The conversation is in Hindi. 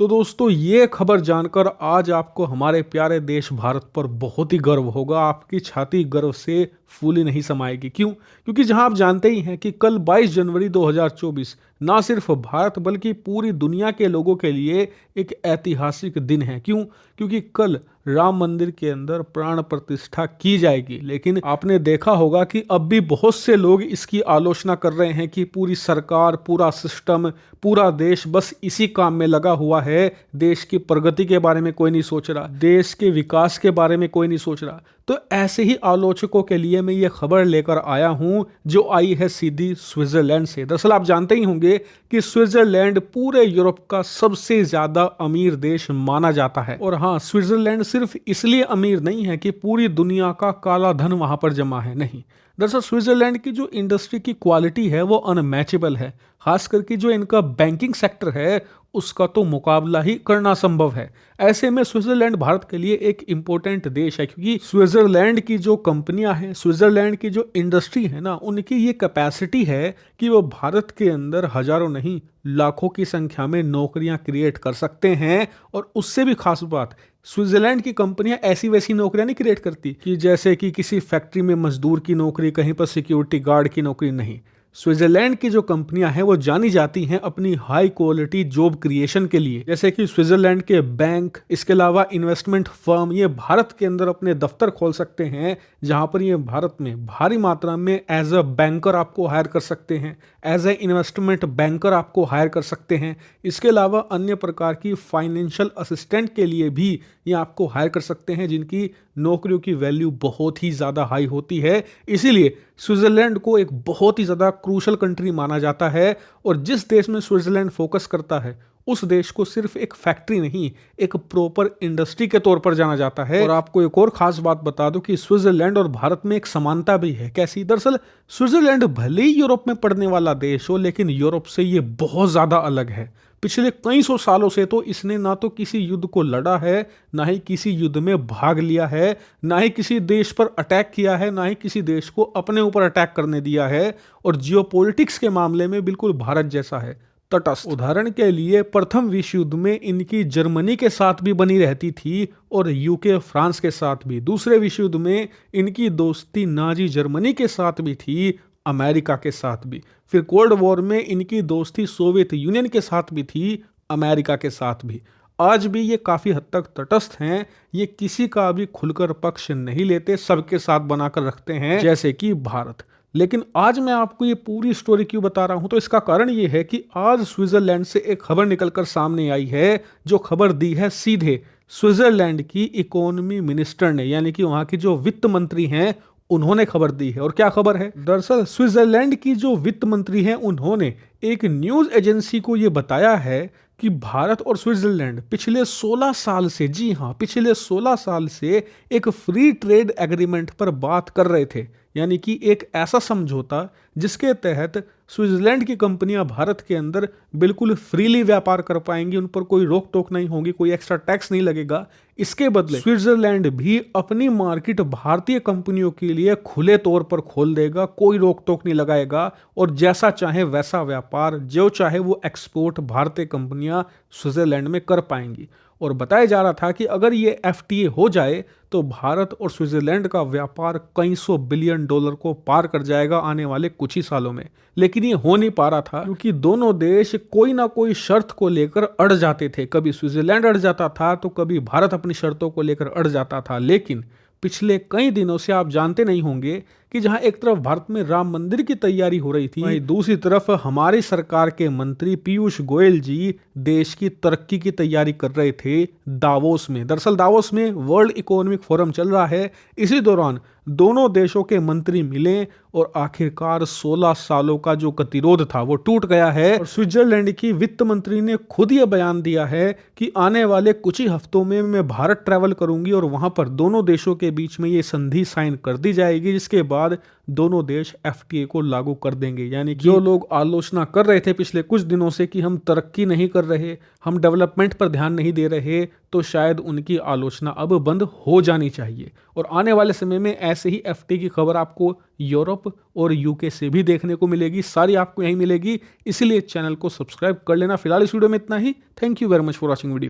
तो दोस्तों ये खबर जानकर आज आपको हमारे प्यारे देश भारत पर बहुत ही गर्व होगा। आपकी छाती गर्व से फूली नहीं समाएगी। क्यों? क्योंकि जहां आप जानते ही हैं कि कल 22 जनवरी 2024 ना सिर्फ भारत बल्कि पूरी दुनिया के लोगों के लिए एक ऐतिहासिक दिन है। क्यों? क्योंकि कल राम मंदिर के अंदर प्राण प्रतिष्ठा की जाएगी। लेकिन आपने देखा होगा कि अब भी बहुत से लोग इसकी आलोचना कर रहे हैं कि पूरी सरकार, पूरा सिस्टम, पूरा देश बस इसी काम में लगा हुआ है। देश की प्रगति के बारे में कोई नहीं सोच रहा, देश के विकास के बारे में कोई नहीं सोच रहा। तो ऐसे ही आलोचकों के लिए मैं ये खबर लेकर आया हूं जो आई है सीधी स्विट्जरलैंड से। दरअसल आप जानते ही होंगे कि स्विट्जरलैंड पूरे यूरोप का सबसे ज्यादा अमीर देश माना जाता है। और हाँ, स्विट्जरलैंड सिर्फ इसलिए अमीर नहीं है कि पूरी दुनिया का काला धन वहां पर जमा है, नहीं। दरअसल स्विट्जरलैंड की जो इंडस्ट्री की क्वालिटी है वो अनमैचेबल है। खास करके जो इनका बैंकिंग सेक्टर है उसका तो मुकाबला ही करना संभव है। ऐसे में स्विट्जरलैंड भारत के लिए एक इंपॉर्टेंट देश है, क्योंकि स्विट्जरलैंड की जो कंपनियां हैं, स्विट्जरलैंड की जो इंडस्ट्री है ना, उनकी ये कैपेसिटी है कि वो भारत के अंदर हजारों नहीं लाखों की संख्या में नौकरियां क्रिएट कर सकते हैं। और उससे भी खास बात, स्विट्जरलैंड की कंपनियां ऐसी वैसी नौकरियां नहीं क्रिएट करती कि जैसे कि किसी फैक्ट्री में मजदूर की नौकरी, कहीं पर सिक्योरिटी गार्ड की नौकरी, नहीं। स्विट्जरलैंड की जो कंपनियां हैं वो जानी जाती हैं अपनी हाई क्वालिटी जॉब क्रिएशन के लिए। जैसे कि स्विट्जरलैंड के बैंक, इसके अलावा इन्वेस्टमेंट फर्म ये भारत के अंदर अपने दफ्तर खोल सकते हैं, जहां पर ये भारत में भारी मात्रा में एज अ बैंकर आपको हायर कर सकते हैं, एज ए इन्वेस्टमेंट बैंकर आपको हायर कर सकते हैं। इसके अलावा अन्य प्रकार की फाइनेंशियल असिस्टेंट के लिए भी ये आपको हायर कर सकते हैं, जिनकी नौकरियों की वैल्यू बहुत ही ज़्यादा हाई होती है। इसीलिए स्विट्जरलैंड को एक बहुत ही ज़्यादा क्रूशल कंट्री माना जाता है। और जिस देश में स्विट्जरलैंड फोकस करता है उस देश को सिर्फ एक फैक्ट्री नहीं, एक प्रॉपर इंडस्ट्री के तौर पर जाना जाता है। और आपको एक और खास बात बता दूं कि स्विट्जरलैंड और भारत में एक समानता भी है। कैसी? दरअसल स्विट्जरलैंड भले ही यूरोप में पड़ने वाला देश हो, लेकिन यूरोप से ये बहुत ज़्यादा अलग है। पिछले कई सौ सालों से तो इसने ना तो किसी युद्ध को लड़ा है, ना ही किसी युद्ध में भाग लिया है, ना ही किसी देश पर अटैक किया है, ना ही किसी देश को अपने ऊपर अटैक करने दिया है। और जियोपॉलिटिक्स के मामले में बिल्कुल भारत जैसा है, तटस्थ। उदाहरण के लिए प्रथम विश्व युद्ध में इनकी जर्मनी के साथ भी बनी रहती थी और यूके फ्रांस के साथ भी। दूसरे विश्व युद्ध में इनकी दोस्ती नाजी जर्मनी के साथ भी थी, अमेरिका के साथ भी। फिर कोल्ड वॉर में इनकी दोस्ती सोवियत यूनियन के साथ भी थी, अमेरिका के साथ भी। आज भी ये काफ़ी हद तक तटस्थ हैं, ये किसी का भी खुलकर पक्ष नहीं लेते, सबके साथ बनाकर रखते हैं, जैसे कि भारत। लेकिन आज मैं आपको ये पूरी स्टोरी क्यों बता रहा हूं, तो इसका कारण ये है कि आज स्विट्जरलैंड से एक खबर निकलकर सामने आई है, जो खबर दी है सीधे स्विट्जरलैंड की इकोनॉमी मिनिस्टर ने, यानी कि वहां की जो वित्त मंत्री हैं उन्होंने खबर दी है। और क्या खबर है? दरअसल स्विट्जरलैंड की जो वित्त मंत्री हैं उन्होंने एक न्यूज एजेंसी को ये बताया है कि भारत और स्विट्जरलैंड पिछले 16 साल से, जी हाँ, पिछले 16 साल से एक फ्री ट्रेड एग्रीमेंट पर बात कर रहे थे। यानी कि एक ऐसा समझौता जिसके तहत स्विट्जरलैंड की कंपनियां भारत के अंदर बिल्कुल फ्रीली व्यापार कर पाएंगी, उन पर कोई रोक टोक नहीं होगी, कोई एक्स्ट्रा टैक्स नहीं लगेगा। इसके बदले स्विट्जरलैंड भी अपनी मार्केट भारतीय कंपनियों के लिए खुले तौर पर खोल देगा, कोई रोक टोक नहीं लगाएगा, और जैसा चाहे वैसा व्यापार, जो चाहे वो एक्सपोर्ट भारतीय कंपनियां स्विट्जरलैंड में कर पाएंगी। और बताया जा रहा था कि अगर ये एफटीए हो जाए तो भारत और स्विट्जरलैंड का व्यापार कई सौ बिलियन डॉलर को पार कर जाएगा आने वाले कुछ ही सालों में। लेकिन ये हो नहीं पा रहा था, क्योंकि दोनों देश कोई ना कोई शर्त को लेकर अड़ जाते थे। कभी स्विट्जरलैंड अड़ जाता था तो कभी भारत अपनी शर्तों को लेकर अड़ जाता था। लेकिन पिछले कई दिनों से आप जानते नहीं होंगे कि जहां एक तरफ भारत में राम मंदिर की तैयारी हो रही थी, वहीं दूसरी तरफ हमारी सरकार के मंत्री पीयूष गोयल जी देश की तरक्की की तैयारी कर रहे थे दावोस में। दरअसल दावोस में वर्ल्ड इकोनॉमिक फोरम चल रहा है। इसी दौरान दोनों देशों के मंत्री मिले और आखिरकार 16 सालों का जो गतिरोध था वो टूट गया है। और स्विट्जरलैंड की वित्त मंत्री ने खुद ये बयान दिया है कि आने वाले कुछ ही हफ्तों में मैं भारत ट्रैवल करूंगी और वहां पर दोनों देशों के बीच में ये संधि साइन कर दी जाएगी, जिसके बाद बाद दोनों देश FTA को लागू कर देंगे। यानी कि जो लोग आलोचना कर रहे थे पिछले कुछ दिनों से कि हम तरक्की नहीं कर रहे, हम डेवलपमेंट पर ध्यान नहीं दे रहे, तो शायद उनकी आलोचना अब बंद हो जानी चाहिए। और आने वाले समय में ऐसे ही FTA की खबर आपको यूरोप और UK से भी देखने को मिलेगी। सारी आपको यहीं मिलेगी, इसीलिए चैनल को सब्सक्राइब कर लेना। फिलहाल इस वीडियो में इतना ही। Thank you very much for watching video.